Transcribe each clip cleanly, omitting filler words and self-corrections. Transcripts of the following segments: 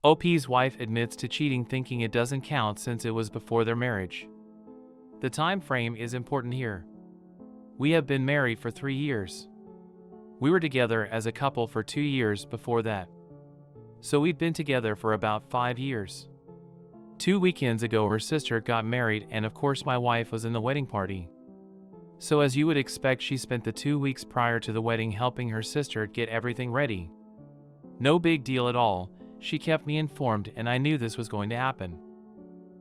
OP's wife admits to cheating, thinking it doesn't count since it was before their marriage. The time frame is important here. We have been married for 3 years. We were together as a couple for 2 years before that. So we'd been together for about 5 years. 2 weekends ago her sister got married, and of course my wife was in the wedding party. So as you would expect, she spent the 2 weeks prior to the wedding helping her sister get everything ready. No big deal at all. She kept me informed and I knew this was going to happen.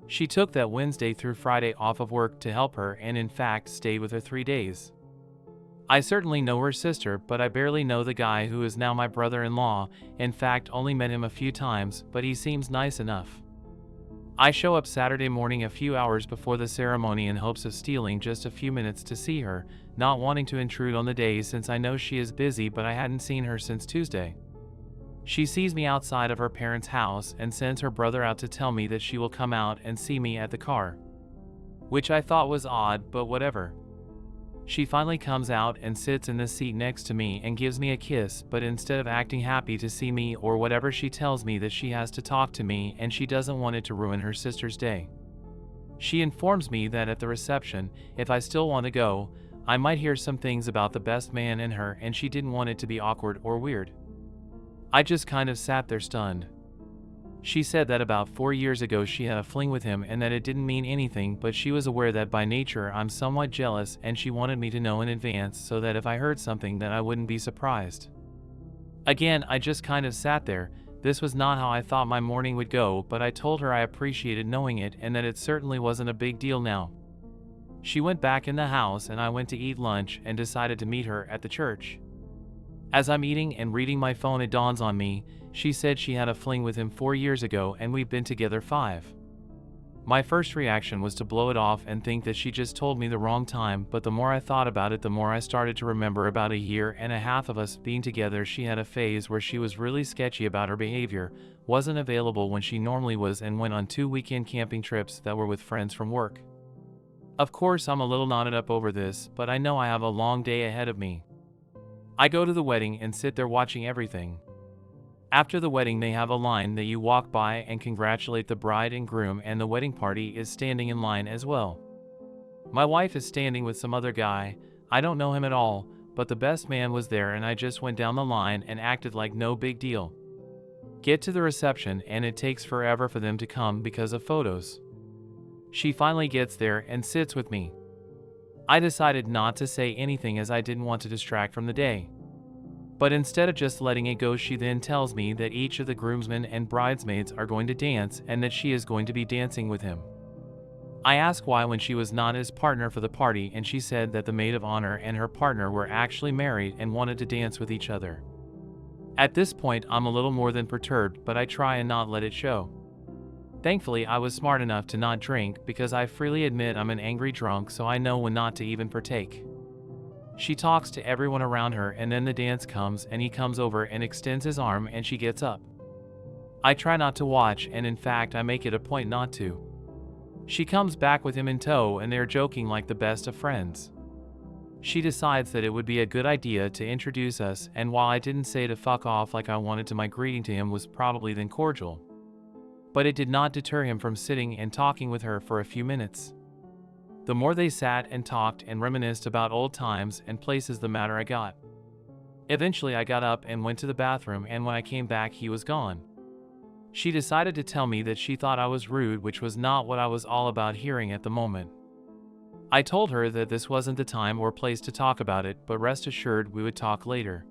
She took that Wednesday through Friday off of work to help her, and in fact stayed with her 3 days. I certainly know her sister, but I barely know the guy who is now my brother-in-law. In fact, only met him a few times, but he seems nice enough. I show up Saturday morning a few hours before the ceremony in hopes of stealing just a few minutes to see her, not wanting to intrude on the day since I know she is busy, but I hadn't seen her since Tuesday. She sees me outside of her parents' house and sends her brother out to tell me that she will come out and see me at the car. Which I thought was odd, but whatever. She finally comes out and sits in the seat next to me and gives me a kiss, but instead of acting happy to see me or whatever, she tells me that she has to talk to me and she doesn't want it to ruin her sister's day. She informs me that at the reception, if I still want to go, I might hear some things about the best man in her, and she didn't want it to be awkward or weird. I just kind of sat there stunned. She said that about 4 years ago she had a fling with him and that it didn't mean anything, but she was aware that by nature I'm somewhat jealous, and she wanted me to know in advance so that if I heard something that I wouldn't be surprised. Again, I just kind of sat there. This was not how I thought my morning would go, but I told her I appreciated knowing it and that it certainly wasn't a big deal now. She went back in the house and I went to eat lunch and decided to meet her at the church. As I'm eating and reading my phone, it dawns on me. She said she had a fling with him 4 years ago and we've been together 5. My first reaction was to blow it off and think that she just told me the wrong time, but the more I thought about it, the more I started to remember about a year and a half of us being together. She had a phase where she was really sketchy about her behavior, wasn't available when she normally was, and went on 2 weekend camping trips that were with friends from work. Of course, I'm a little knotted up over this, but I know I have a long day ahead of me. I go to the wedding and sit there watching everything. After the wedding, they have a line that you walk by and congratulate the bride and groom, and the wedding party is standing in line as well. My wife is standing with some other guy. I don't know him at all, but the best man was there and I just went down the line and acted like no big deal. Get to the reception and it takes forever for them to come because of photos. She finally gets there and sits with me. I decided not to say anything as I didn't want to distract from the day. But instead of just letting it go, she then tells me that each of the groomsmen and bridesmaids are going to dance and that she is going to be dancing with him. I asked why when she was not his partner for the party, and she said that the maid of honor and her partner were actually married and wanted to dance with each other. At this point, I'm a little more than perturbed, but I try and not let it show. Thankfully, I was smart enough to not drink because I freely admit I'm an angry drunk, so I know when not to even partake. She talks to everyone around her and then the dance comes and he comes over and extends his arm and she gets up. I try not to watch, and in fact I make it a point not to. She comes back with him in tow and they're joking like the best of friends. She decides that it would be a good idea to introduce us, and while I didn't say to fuck off like I wanted to, my greeting to him was probably then cordial. But it did not deter him from sitting and talking with her for a few minutes. The more they sat and talked and reminisced about old times and places, the madder I got. Eventually I got up and went to the bathroom, and when I came back he was gone. She decided to tell me that she thought I was rude, which was not what I was all about hearing at the moment. I told her that this wasn't the time or place to talk about it, but rest assured we would talk later.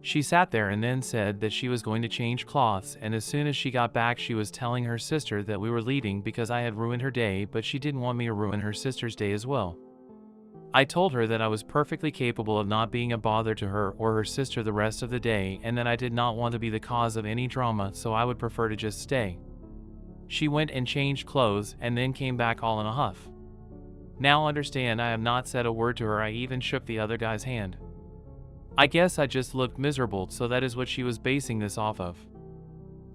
She sat there and then said that she was going to change clothes, and as soon as she got back she was telling her sister that we were leaving because I had ruined her day, but she didn't want me to ruin her sister's day as well. I told her that I was perfectly capable of not being a bother to her or her sister the rest of the day, and that I did not want to be the cause of any drama, so I would prefer to just stay. She went and changed clothes and then came back all in a huff. Now understand, I have not said a word to her. I even shook the other guy's hand. I guess I just looked miserable, so that is what she was basing this off of.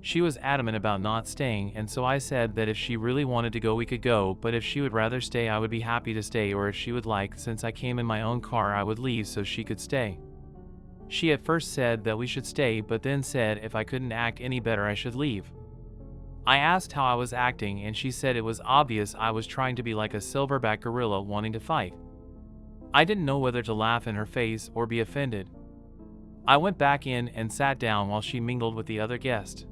She was adamant about not staying, and so I said that if she really wanted to go we could go, but if she would rather stay I would be happy to stay, or if she would like, since I came in my own car, I would leave so she could stay. She at first said that we should stay, but then said if I couldn't act any better I should leave. I asked how I was acting and she said it was obvious I was trying to be like a silverback gorilla wanting to fight. I didn't know whether to laugh in her face or be offended. I went back in and sat down while she mingled with the other guest.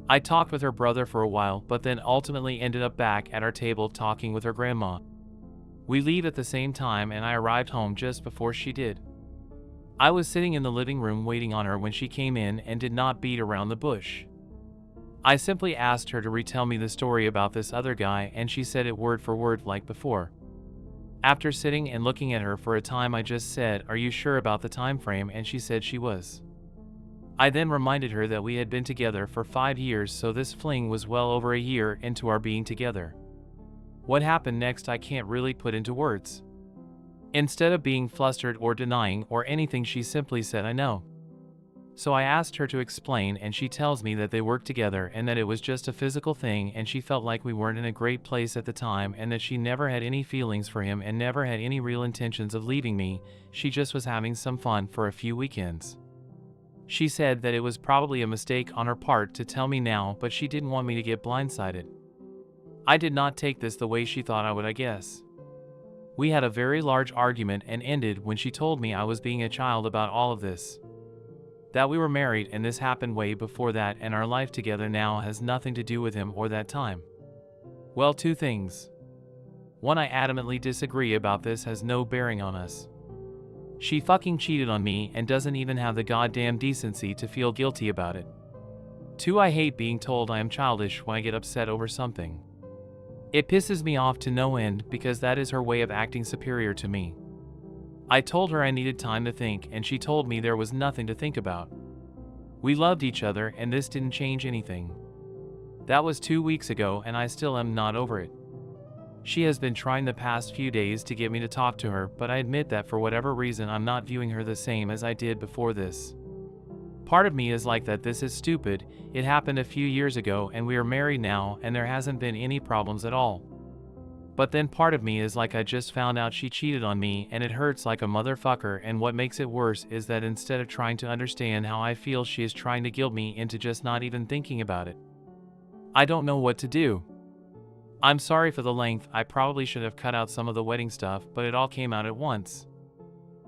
I talked with her brother for a while, but then ultimately ended up back at our table talking with her grandma. We leave at the same time and I arrived home just before she did. I was sitting in the living room waiting on her when she came in and did not beat around the bush. I simply asked her to retell me the story about this other guy and she said it word for word like before. After sitting and looking at her for a time, I just said, "Are you sure about the time frame?" and she said she was. I then reminded her that we had been together for 5 years, so this fling was well over a year into our being together. What happened next I can't really put into words. Instead of being flustered or denying or anything, she simply said, "I know." So I asked her to explain and she tells me that they worked together and that it was just a physical thing and she felt like we weren't in a great place at the time and that she never had any feelings for him and never had any real intentions of leaving me. She just was having some fun for a few weekends. She said that it was probably a mistake on her part to tell me now, but she didn't want me to get blindsided. I did not take this the way she thought I would, I guess. We had a very large argument and ended when she told me I was being a child about all of this. That we were married and this happened way before that and our life together now has nothing to do with him or that time. Well, 2 things. 1, I adamantly disagree about this, has no bearing on us. She fucking cheated on me and doesn't even have the goddamn decency to feel guilty about it. 2, I hate being told I am childish when I get upset over something. It pisses me off to no end because that is her way of acting superior to me. I told her I needed time to think and she told me there was nothing to think about. We loved each other and this didn't change anything. That was 2 weeks ago and I still am not over it. She has been trying the past few days to get me to talk to her, but I admit that for whatever reason I'm not viewing her the same as I did before this. Part of me is like that this is stupid, it happened a few years ago and we are married now and there hasn't been any problems at all. But then part of me is like I just found out she cheated on me and it hurts like a motherfucker, and what makes it worse is that instead of trying to understand how I feel, she is trying to guilt me into just not even thinking about it. I don't know what to do. I'm sorry for the length, I probably should have cut out some of the wedding stuff, but it all came out at once.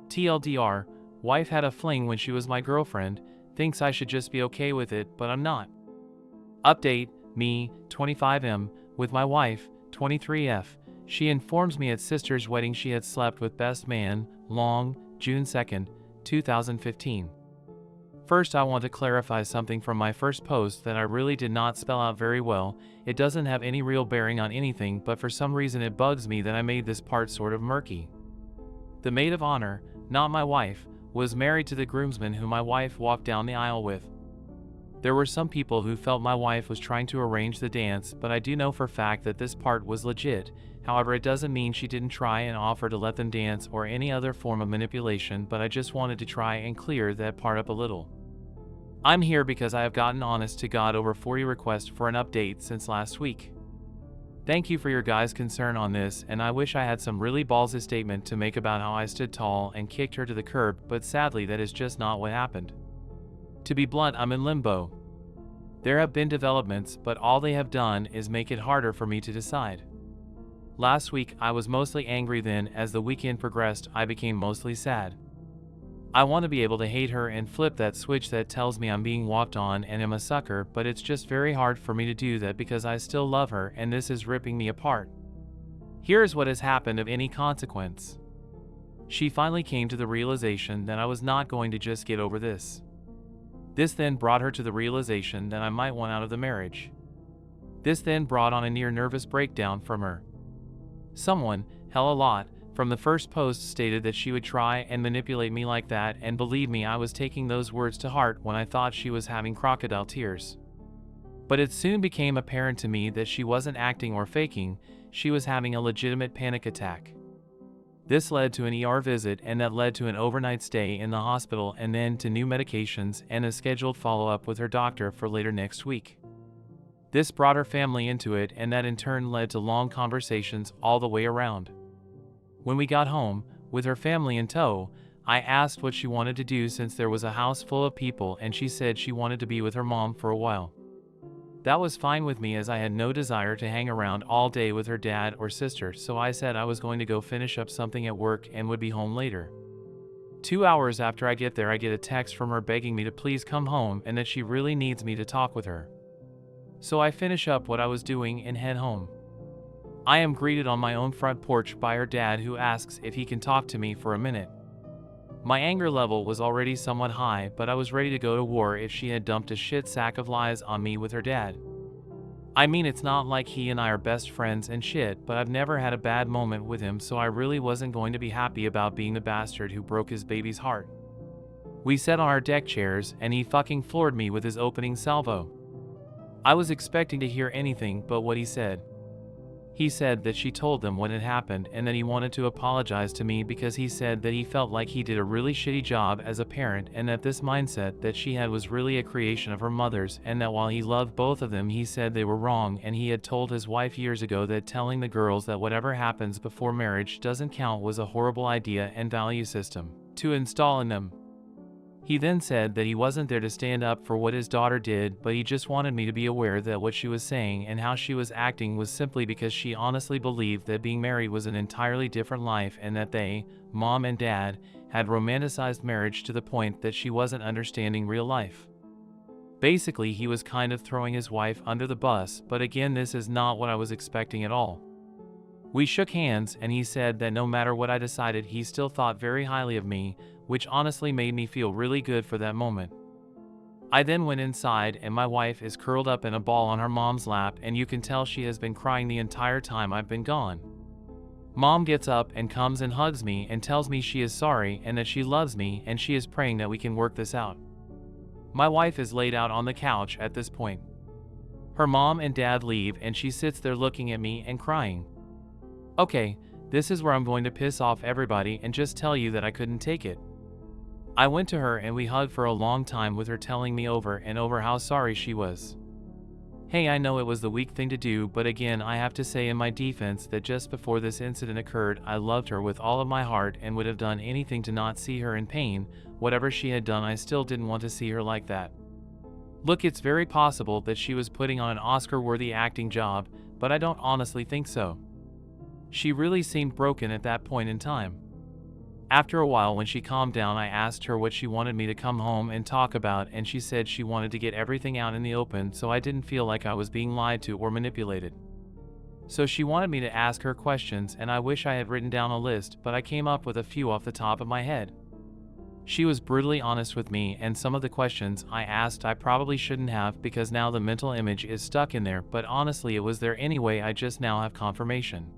TLDR, wife had a fling when she was my girlfriend, thinks I should just be okay with it, but I'm not. Update, me, 25M, with my wife, 23F. She informs me at sister's wedding she had slept with best man, long, June 2nd, 2015. First, I want to clarify something from my first post that I really did not spell out very well. It doesn't have any real bearing on anything, but for some reason it bugs me that I made this part sort of murky. The maid of honor, not my wife, was married to the groomsman who my wife walked down the aisle with. There were some people who felt my wife was trying to arrange the dance, but I do know for a fact that this part was legit. However, it doesn't mean she didn't try and offer to let them dance or any other form of manipulation, but I just wanted to try and clear that part up a little. I'm here because I have gotten honest to God over 40 requests for an update since last week. Thank you for your guys' concern on this, and I wish I had some really ballsy statement to make about how I stood tall and kicked her to the curb, but sadly that is just not what happened. To be blunt, I'm in limbo. There have been developments, but all they have done is make it harder for me to decide. Last week I was mostly angry, then as the weekend progressed I became mostly sad. I want to be able to hate her and flip that switch that tells me I'm being walked on and am a sucker, but it's just very hard for me to do that because I still love her and this is ripping me apart. Here's what has happened of any consequence. She finally came to the realization that I was not going to just get over this. This then brought her to the realization that I might want out of the marriage. This then brought on a near nervous breakdown from her. Someone, hell a lot, from the first post stated that she would try and manipulate me like that, and believe me, I was taking those words to heart when I thought she was having crocodile tears. But it soon became apparent to me that she wasn't acting or faking, she was having a legitimate panic attack. This led to an ER visit, and that led to an overnight stay in the hospital, and then to new medications and a scheduled follow-up with her doctor for later next week. This brought her family into it, and that in turn led to long conversations all the way around. When we got home, with her family in tow, I asked what she wanted to do since there was a house full of people, and she said she wanted to be with her mom for a while. That was fine with me as I had no desire to hang around all day with her dad or sister, so I said I was going to go finish up something at work and would be home later. 2 hours after I get there, I get a text from her begging me to please come home and that she really needs me to talk with her. So I finish up what I was doing and head home. I am greeted on my own front porch by her dad, who asks if he can talk to me for a minute. My anger level was already somewhat high, but I was ready to go to war if she had dumped a shit sack of lies on me with her dad. I mean, it's not like he and I are best friends and shit, but I've never had a bad moment with him, so I really wasn't going to be happy about being the bastard who broke his baby's heart. We sat on our deck chairs and he fucking floored me with his opening salvo. I was expecting to hear anything but what he said. He said that she told them what had happened and that he wanted to apologize to me because he said that he felt like he did a really shitty job as a parent, and that this mindset that she had was really a creation of her mother's, and that while he loved both of them, he said they were wrong, and he had told his wife years ago that telling the girls that whatever happens before marriage doesn't count was a horrible idea and value system to install in them. He then said that he wasn't there to stand up for what his daughter did, but he just wanted me to be aware that what she was saying and how she was acting was simply because she honestly believed that being married was an entirely different life, and that they, mom and dad, had romanticized marriage to the point that she wasn't understanding real life. Basically, he was kind of throwing his wife under the bus, but again, this is not what I was expecting at all. We shook hands and he said that no matter what I decided, he still thought very highly of me, which honestly made me feel really good for that moment. I then went inside and my wife is curled up in a ball on her mom's lap, and you can tell she has been crying the entire time I've been gone. Mom gets up and comes and hugs me and tells me she is sorry and that she loves me and she is praying that we can work this out. My wife is laid out on the couch at this point. Her mom and dad leave and she sits there looking at me and crying. Okay, this is where I'm going to piss off everybody and just tell you that I couldn't take it. I went to her and we hugged for a long time, with her telling me over and over how sorry she was. Hey, I know it was the weak thing to do, but again, I have to say in my defense that just before this incident occurred, I loved her with all of my heart and would have done anything to not see her in pain. Whatever she had done, I still didn't want to see her like that. Look, it's very possible that she was putting on an Oscar-worthy acting job, but I don't honestly think so. She really seemed broken at that point in time. After a while, when she calmed down, I asked her what she wanted me to come home and talk about, and she said she wanted to get everything out in the open so I didn't feel like I was being lied to or manipulated. So she wanted me to ask her questions, and I wish I had written down a list, but I came up with a few off the top of my head. She was brutally honest with me, and some of the questions I asked I probably shouldn't have, because now the mental image is stuck in there, but honestly it was there anyway. I just now have confirmation.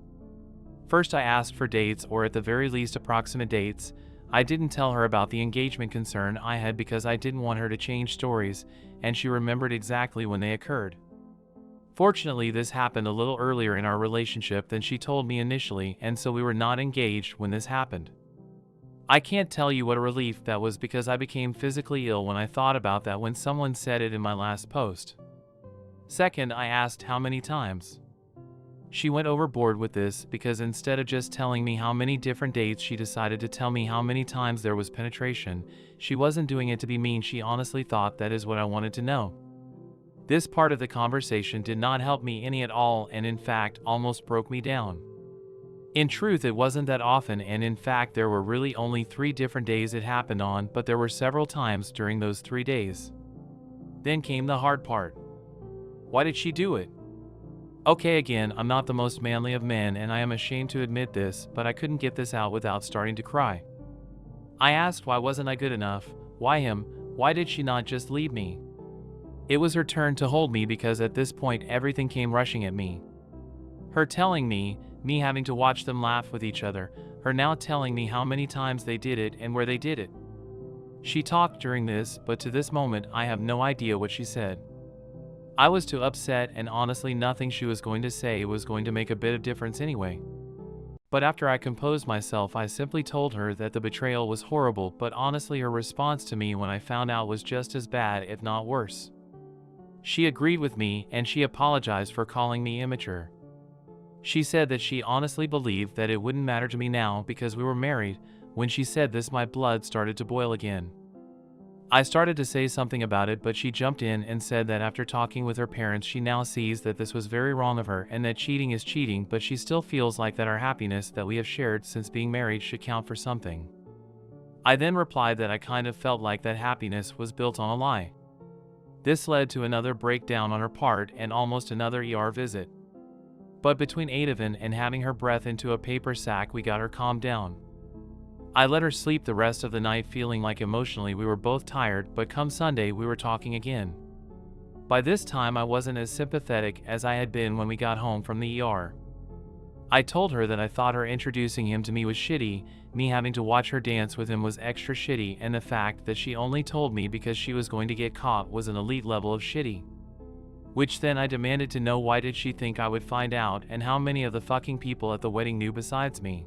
First, I asked for dates, or at the very least approximate dates. I didn't tell her about the engagement concern I had because I didn't want her to change stories, and she remembered exactly when they occurred. Fortunately, this happened a little earlier in our relationship than she told me initially, and so we were not engaged when this happened. I can't tell you what a relief that was, because I became physically ill when I thought about that when someone said it in my last post. Second, I asked how many times. She went overboard with this, because instead of just telling me how many different dates, she decided to tell me how many times there was penetration. She wasn't doing it to be mean, she honestly thought that is what I wanted to know. This part of the conversation did not help me any at all, and in fact almost broke me down. In truth, it wasn't that often, and in fact there were really only 3 different days it happened on, but there were several times during those 3 days. Then came the hard part. Why did she do it? Okay, again, I'm not the most manly of men and I am ashamed to admit this, but I couldn't get this out without starting to cry. I asked, why wasn't I good enough? Why him? Why did she not just leave me? It was her turn to hold me, because at this point everything came rushing at me. Her telling me having to watch them laugh with each other, her now telling me how many times they did it and where they did it. She talked during this, but to this moment I have no idea what she said. I was too upset, and honestly nothing she was going to say was going to make a bit of difference anyway. But after I composed myself, I simply told her that the betrayal was horrible, but honestly her response to me when I found out was just as bad, if not worse. She agreed with me, and she apologized for calling me immature. She said that she honestly believed that it wouldn't matter to me now because we were married. When she said this, my blood started to boil again. I started to say something about it, but she jumped in and said that after talking with her parents, she now sees that this was very wrong of her and that cheating is cheating, but she still feels like that our happiness that we have shared since being married should count for something. I then replied that I kind of felt like that happiness was built on a lie. This led to another breakdown on her part and almost another ER visit. But between Ativan and having her breath into a paper sack, we got her calmed down. I let her sleep the rest of the night, feeling like emotionally we were both tired, but come Sunday we were talking again. By this time I wasn't as sympathetic as I had been when we got home from the ER. I told her that I thought her introducing him to me was shitty, me having to watch her dance with him was extra shitty, and the fact that she only told me because she was going to get caught was an elite level of shitty. Which then I demanded to know, why did she think I would find out, and how many of the fucking people at the wedding knew besides me?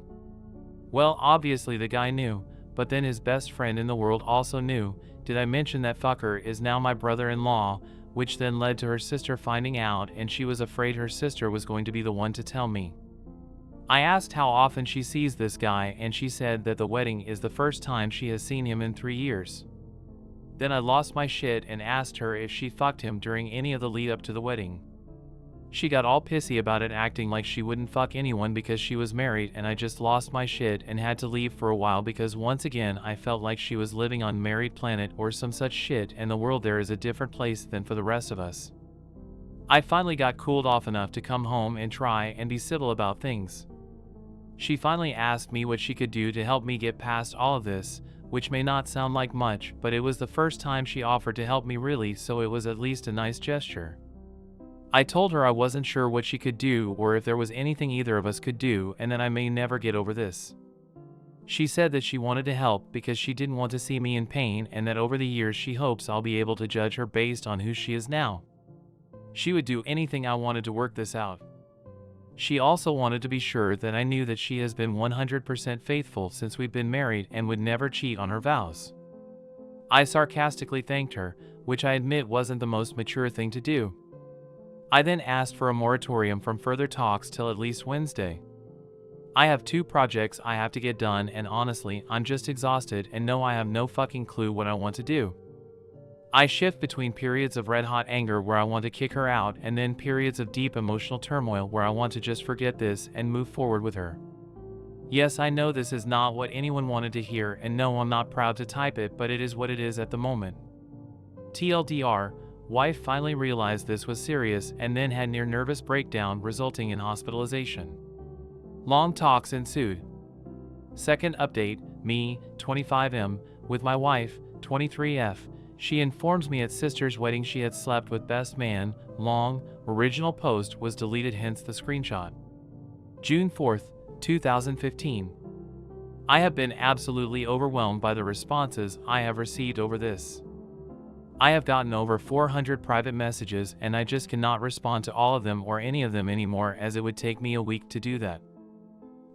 Well, obviously the guy knew, but then his best friend in the world also knew. Did I mention that fucker is now my brother-in-law, which then led to her sister finding out, and she was afraid her sister was going to be the one to tell me. I asked how often she sees this guy, and she said that the wedding is the first time she has seen him in 3 years. Then I lost my shit and asked her if she fucked him during any of the lead up to the wedding. She got all pissy about it, acting like she wouldn't fuck anyone because she was married, and I just lost my shit and had to leave for a while because once again I felt like she was living on Married Planet or some such shit, and the world there is a different place than for the rest of us. I finally got cooled off enough to come home and try and be civil about things. She finally asked me what she could do to help me get past all of this, which may not sound like much, but it was the first time she offered to help me really, so it was at least a nice gesture. I told her I wasn't sure what she could do or if there was anything either of us could do, and that I may never get over this. She said that she wanted to help because she didn't want to see me in pain, and that over the years she hopes I'll be able to judge her based on who she is now. She would do anything I wanted to work this out. She also wanted to be sure that I knew that she has been 100% faithful since we've been married and would never cheat on her vows. I sarcastically thanked her, which I admit wasn't the most mature thing to do. I then asked for a moratorium from further talks till at least Wednesday. I have 2 projects I have to get done, and honestly, I'm just exhausted and know I have no fucking clue what I want to do. I shift between periods of red-hot anger where I want to kick her out, and then periods of deep emotional turmoil where I want to just forget this and move forward with her. Yes, I know this is not what anyone wanted to hear, and no, I'm not proud to type it, but it is what it is at the moment. TLDR, wife finally realized this was serious and then had near nervous breakdown resulting in hospitalization. Long talks ensued. Second update, me, 25M, with my wife, 23F. She informs me at sister's wedding she had slept with best man. Long, original post was deleted, hence the screenshot. June 4th, 2015. I have been absolutely overwhelmed by the responses I have received over this. I have gotten over 400 private messages, and I just cannot respond to all of them or any of them anymore, as it would take me a week to do that.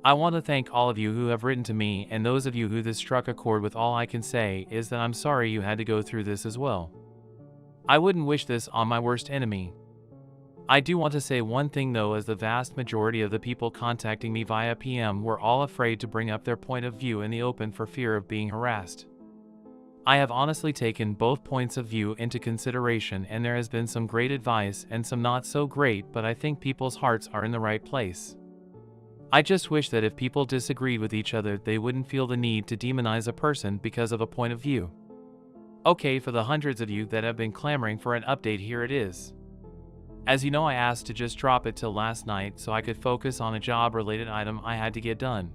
I want to thank all of you who have written to me, and those of you who this struck a chord with. All I can say is that I'm sorry you had to go through this as well. I wouldn't wish this on my worst enemy. I do want to say one thing though, as the vast majority of the people contacting me via PM were all afraid to bring up their point of view in the open for fear of being harassed. I have honestly taken both points of view into consideration, and there has been some great advice and some not so great, but I think people's hearts are in the right place. I just wish that if people disagreed with each other, they wouldn't feel the need to demonize a person because of a point of view. Okay, for the hundreds of you that have been clamoring for an update, here it is. As you know, I asked to just drop it till last night so I could focus on a job-related item I had to get done.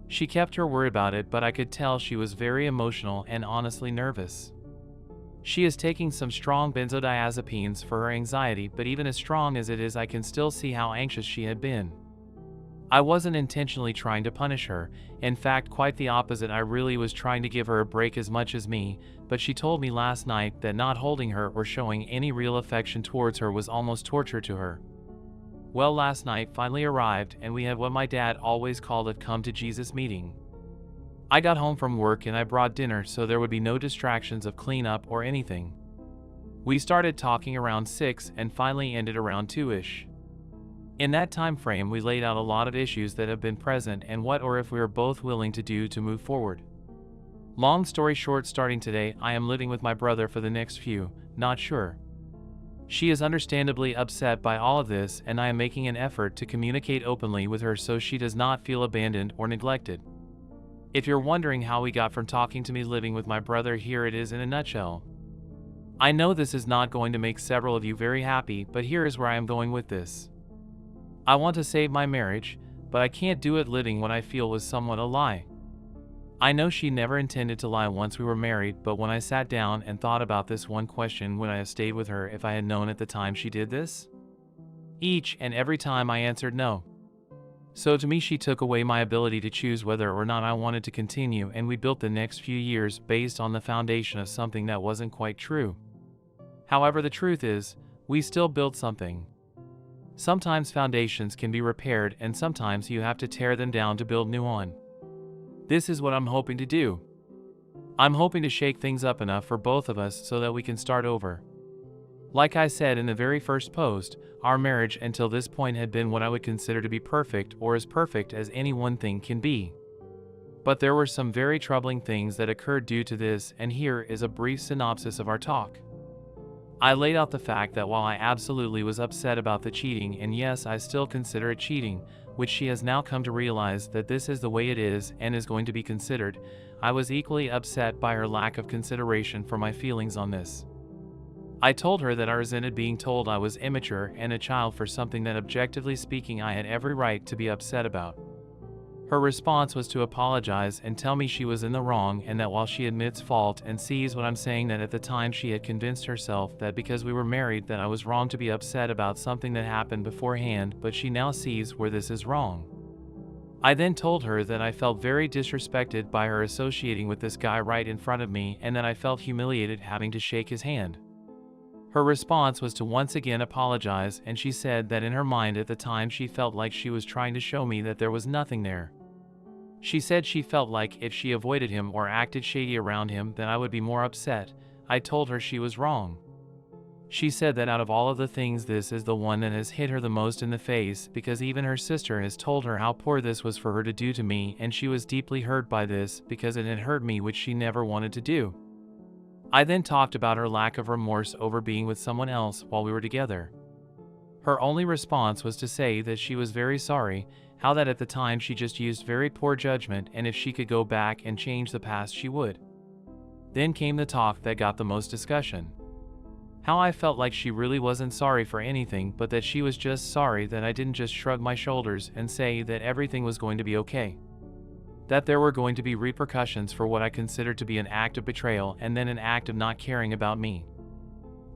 She kept her word about it, but I could tell she was very emotional and honestly nervous. She is taking some strong benzodiazepines for her anxiety, but even as strong as it is, I can still see how anxious she had been. I wasn't intentionally trying to punish her. In fact, quite the opposite. I really was trying to give her a break as much as me, but she told me last night that not holding her or showing any real affection towards her was almost torture to her. Well, last night finally arrived, and we had what my dad always called a come to Jesus meeting. I got home from work and I brought dinner so there would be no distractions of cleanup or anything. We started talking around 6 and finally ended around 2-ish. In that time frame, we laid out a lot of issues that have been present and what or if we were both willing to do to move forward. Long story short, starting today, I am living with my brother for the next few, not sure. She is understandably upset by all of this, and I am making an effort to communicate openly with her so she does not feel abandoned or neglected. If you're wondering how we got from talking to me living with my brother, here it is in a nutshell. I know this is not going to make several of you very happy, but here is where I am going with this. I want to save my marriage, but I can't do it living what I feel was somewhat a lie. I know she never intended to lie once we were married, but when I sat down and thought about this one question, would I have stayed with her if I had known at the time she did this? Each and every time I answered no. So to me, she took away my ability to choose whether or not I wanted to continue, and we built the next few years based on the foundation of something that wasn't quite true. However, the truth is, we still built something. Sometimes foundations can be repaired, and sometimes you have to tear them down to build new on. This is what I'm hoping to do. I'm hoping to shake things up enough for both of us so that we can start over. Like I said in the very first post, our marriage until this point had been what I would consider to be perfect, or as perfect as any one thing can be. But there were some very troubling things that occurred due to this, and here is a brief synopsis of our talk. I laid out the fact that while I absolutely was upset about the cheating, and yes, I still consider it cheating, which she has now come to realize that this is the way it is and is going to be considered, I was equally upset by her lack of consideration for my feelings on this. I told her that I resented being told I was immature and a child for something that, objectively speaking, I had every right to be upset about. Her response was to apologize and tell me she was in the wrong, and that while she admits fault and sees what I'm saying, that at the time she had convinced herself that because we were married that I was wrong to be upset about something that happened beforehand, but she now sees where this is wrong. I then told her that I felt very disrespected by her associating with this guy right in front of me, and that I felt humiliated having to shake his hand. Her response was to once again apologize, and she said that in her mind at the time she felt like she was trying to show me that there was nothing there. She said she felt like if she avoided him or acted shady around him, then I would be more upset. I told her she was wrong. She said that out of all of the things, this is the one that has hit her the most in the face, because even her sister has told her how poor this was for her to do to me, and she was deeply hurt by this because it had hurt me, which she never wanted to do. I then talked about her lack of remorse over being with someone else while we were together. Her only response was to say that she was very sorry, how that at the time she just used very poor judgment, and if she could go back and change the past she would. Then came the talk that got the most discussion. How I felt like she really wasn't sorry for anything, but that she was just sorry that I didn't just shrug my shoulders and say that everything was going to be okay. That there were going to be repercussions for what I considered to be an act of betrayal and then an act of not caring about me.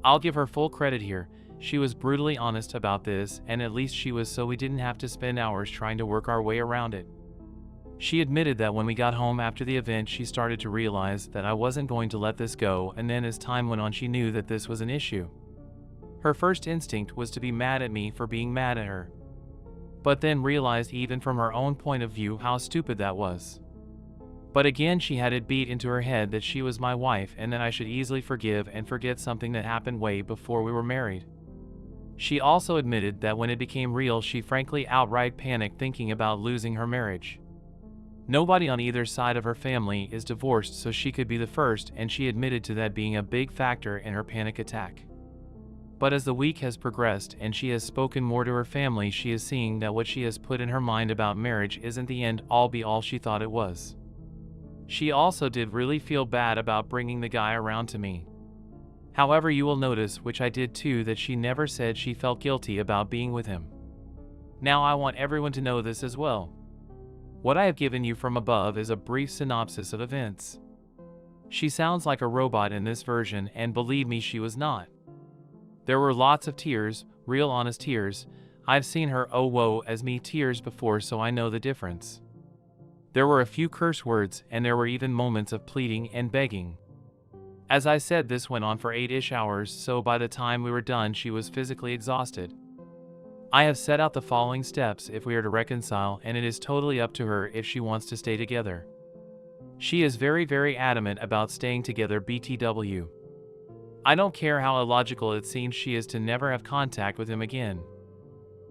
I'll give her full credit here. She was brutally honest about this, and at least she was, so we didn't have to spend hours trying to work our way around it. She admitted that when we got home after the event, she started to realize that I wasn't going to let this go, and then as time went on she knew that this was an issue. Her first instinct was to be mad at me for being mad at her, but then realized even from her own point of view how stupid that was. But again, she had it beat into her head that she was my wife and that I should easily forgive and forget something that happened way before we were married. She also admitted that when it became real, she frankly outright panicked thinking about losing her marriage. Nobody on either side of her family is divorced, so she could be the first, and she admitted to that being a big factor in her panic attack. But as the week has progressed and she has spoken more to her family, she is seeing that what she has put in her mind about marriage isn't the end all be all she thought it was. She also did really feel bad about bringing the guy around to me. However, you will notice, which I did too, that she never said she felt guilty about being with him. Now I want everyone to know this as well. What I have given you from above is a brief synopsis of events. She sounds like a robot in this version, and believe me, she was not. There were lots of tears, real honest tears. I've seen her oh woe as me tears before, so I know the difference. There were a few curse words, and there were even moments of pleading and begging. As I said, this went on for 8-ish hours, so by the time we were done she was physically exhausted. I have set out the following steps if we are to reconcile, and it is totally up to her if she wants to stay together. She is very adamant about staying together, BTW. I don't care how illogical it seems, she is to never have contact with him again.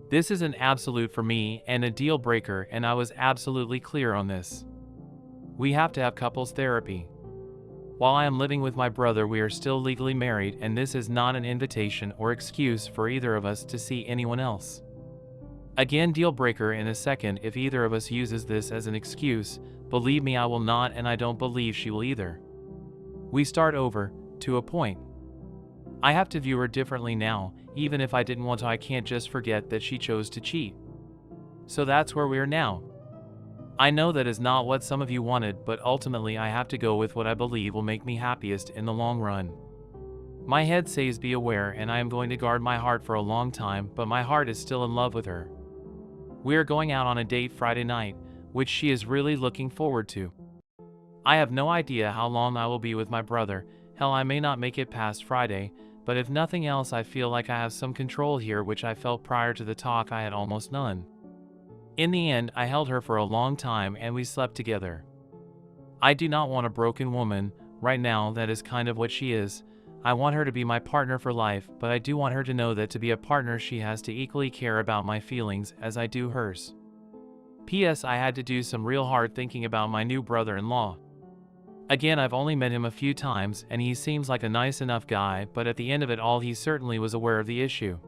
This is an absolute for me and a deal breaker, and I was absolutely clear on this. We have to have couples therapy. While I am living with my brother, we are still legally married, and this is not an invitation or excuse for either of us to see anyone else. Again, deal breaker in a second if either of us uses this as an excuse. Believe me, I will not, and I don't believe she will either. We start over, to a point. I have to view her differently now. Even if I didn't want to, I can't just forget that she chose to cheat. So that's where we are now. I know that is not what some of you wanted, but ultimately I have to go with what I believe will make me happiest in the long run. My head says be aware, and I am going to guard my heart for a long time, but my heart is still in love with her. We are going out on a date Friday night, which she is really looking forward to. I have no idea how long I will be with my brother. Hell, I may not make it past Friday, but if nothing else, I feel like I have some control here, which I felt prior to the talk I had almost none. In the end, I held her for a long time and we slept together. I do not want a broken woman. Right now, that is kind of what she is. I want her to be my partner for life, but I do want her to know that to be a partner, she has to equally care about my feelings as I do hers. P.S. I had to do some real hard thinking about my new brother-in-law. Again, I've only met him a few times, and he seems like a nice enough guy, but at the end of it all, he certainly was aware of the issue.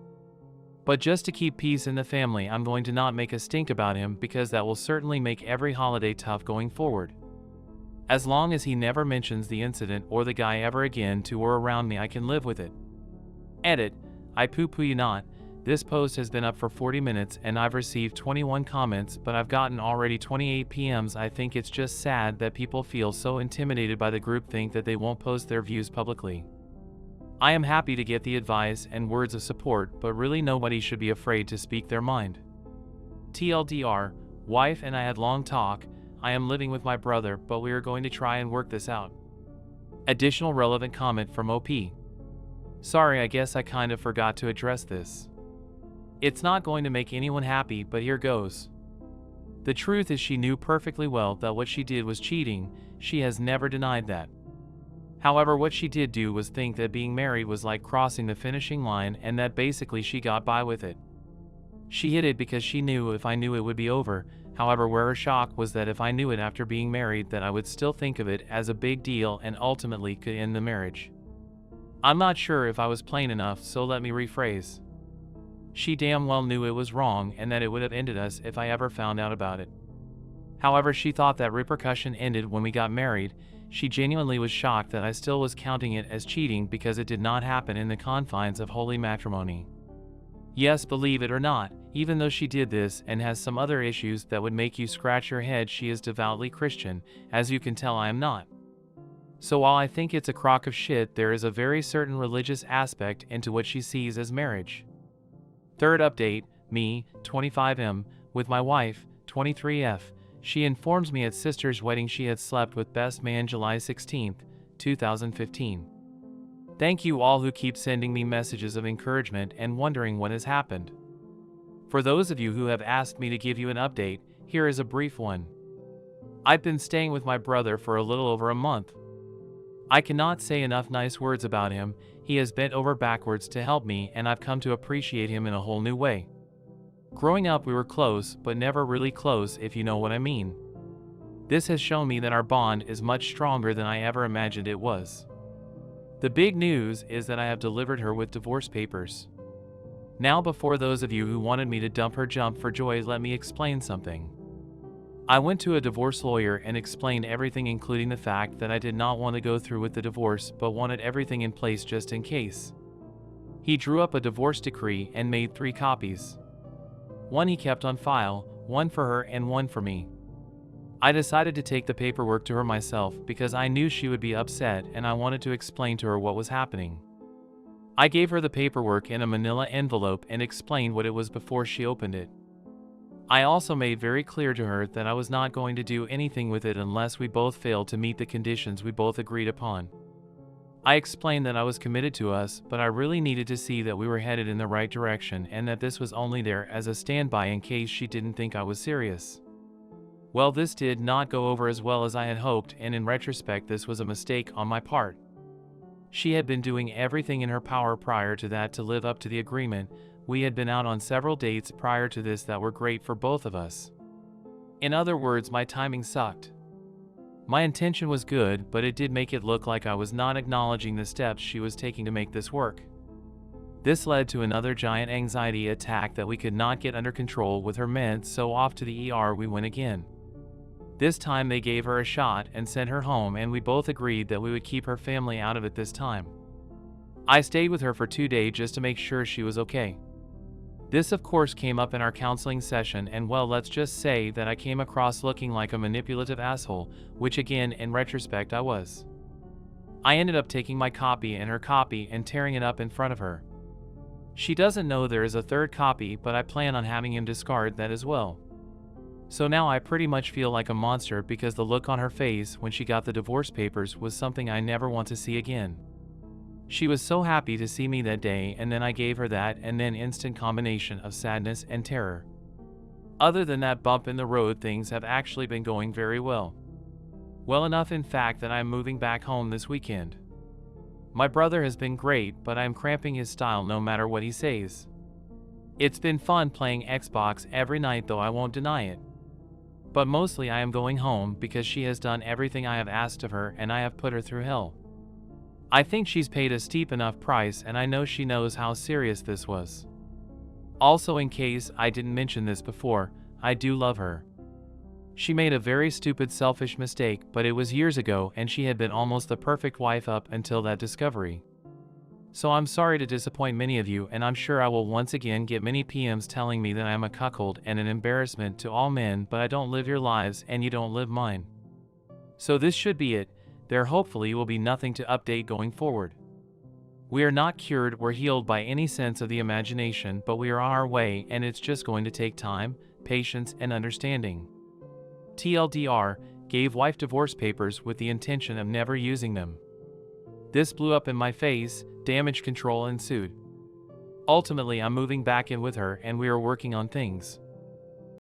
But just to keep peace in the family, I'm going to not make a stink about him, because that will certainly make every holiday tough going forward. As long as he never mentions the incident or the guy ever again to or around me, I can live with it. Edit. I poo-poo you not. This post has been up for 40 minutes and I've received 21 comments, but I've gotten already 28 PMs. I think it's just sad that people feel so intimidated by the groupthink that they won't post their views publicly. I am happy to get the advice and words of support, but really nobody should be afraid to speak their mind. TLDR, wife and I had long talk. I am living with my brother, but we are going to try and work this out. Additional relevant comment from OP. Sorry, I guess I kind of forgot to address this. It's not going to make anyone happy, but here goes. The truth is, she knew perfectly well that what she did was cheating. She has never denied that. However, what she did do was think that being married was like crossing the finishing line, and that basically she got by with it. She hid it because she knew if I knew it would be over. However, where her shock was that if I knew it after being married, that I would still think of it as a big deal and ultimately could end the marriage. I'm not sure if I was plain enough, so let me rephrase. She damn well knew it was wrong and that it would have ended us if I ever found out about it. However, she thought that repercussion ended when we got married. She genuinely was shocked that I still was counting it as cheating because it did not happen in the confines of holy matrimony. Yes, believe it or not, even though she did this and has some other issues that would make you scratch your head, she is devoutly Christian. As you can tell, I am not. So while I think it's a crock of shit, there is a very certain religious aspect into what she sees as marriage. Third update, me, 25M, with my wife, 23F. She informs me at sister's wedding she had slept with best man July 16, 2015. Thank you all who keep sending me messages of encouragement and wondering what has happened. For those of you who have asked me to give you an update, here is a brief one. I've been staying with my brother for a little over a month. I cannot say enough nice words about him. He has bent over backwards to help me, and I've come to appreciate him in a whole new way. Growing up, we were close, but never really close, if you know what I mean. This has shown me that our bond is much stronger than I ever imagined it was. The big news is that I have delivered her with divorce papers. Now, before those of you who wanted me to dump her jump for joy, let me explain something. I went to a divorce lawyer and explained everything, including the fact that I did not want to go through with the divorce but wanted everything in place just in case. He drew up a divorce decree and made 3 copies. One he kept on file, one for her and one for me. I decided to take the paperwork to her myself because I knew she would be upset and I wanted to explain to her what was happening. I gave her the paperwork in a manila envelope and explained what it was before she opened it. I also made very clear to her that I was not going to do anything with it unless we both failed to meet the conditions we both agreed upon. I explained that I was committed to us, but I really needed to see that we were headed in the right direction and that this was only there as a standby in case she didn't think I was serious. Well, this did not go over as well as I had hoped, and in retrospect this was a mistake on my part. She had been doing everything in her power prior to that to live up to the agreement. We had been out on several dates prior to this that were great for both of us. In other words, my timing sucked. My intention was good, but it did make it look like I was not acknowledging the steps she was taking to make this work. This led to another giant anxiety attack that we could not get under control with her meds, so off to the ER we went again. This time they gave her a shot and sent her home, and we both agreed that we would keep her family out of it this time. I stayed with her for 2 days just to make sure she was okay. This of course came up in our counseling session, and well, let's just say that I came across looking like a manipulative asshole, which again, in retrospect, I was. I ended up taking my copy and her copy and tearing it up in front of her. She doesn't know there is a third copy, but I plan on having him discard that as well. So now I pretty much feel like a monster because the look on her face when she got the divorce papers was something I never want to see again. She was so happy to see me that day, and then I gave her that, and then instant combination of sadness and terror. Other than that bump in the road, things have actually been going very well. Well enough in fact that I am moving back home this weekend. My brother has been great, but I am cramping his style no matter what he says. It's been fun playing Xbox every night though, I won't deny it. But mostly I am going home because she has done everything I have asked of her and I have put her through hell. I think she's paid a steep enough price, and I know she knows how serious this was. Also, in case I didn't mention this before, I do love her. She made a very stupid, selfish mistake, but it was years ago and she had been almost the perfect wife up until that discovery. So I'm sorry to disappoint many of you, and I'm sure I will once again get many PMs telling me that I am a cuckold and an embarrassment to all men, but I don't live your lives and you don't live mine. So this should be it. There hopefully will be nothing to update going forward. We are not cured or healed by any sense of the imagination, but we are on our way, and it's just going to take time, patience, and understanding. TLDR, gave wife divorce papers with the intention of never using them. This blew up in my face, damage control ensued. Ultimately, I'm moving back in with her and we are working on things.